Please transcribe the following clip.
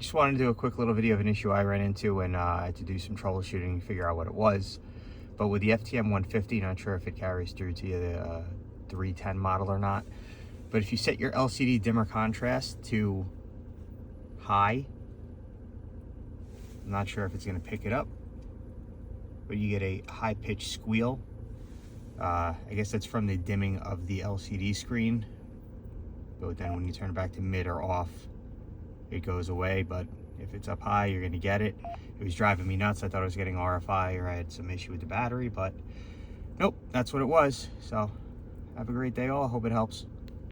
just wanted to do a quick little video of an issue I ran into when I had to do some troubleshooting and figure out what it was. But with the FTM-150, not sure if it carries through to the 310 model or not, but if you set your LCD dimmer contrast to high, I'm not sure if it's going to pick it up, but you get a high-pitched squeal. I guess that's from the dimming of the LCD screen, but then when you turn it back to mid or off, it goes away. But if it's up high, you're going to get it. It was driving me nuts. I thought I was getting RFI or I had some issue with the battery, but nope, that's what it was. So have a great day all. Hope it helps.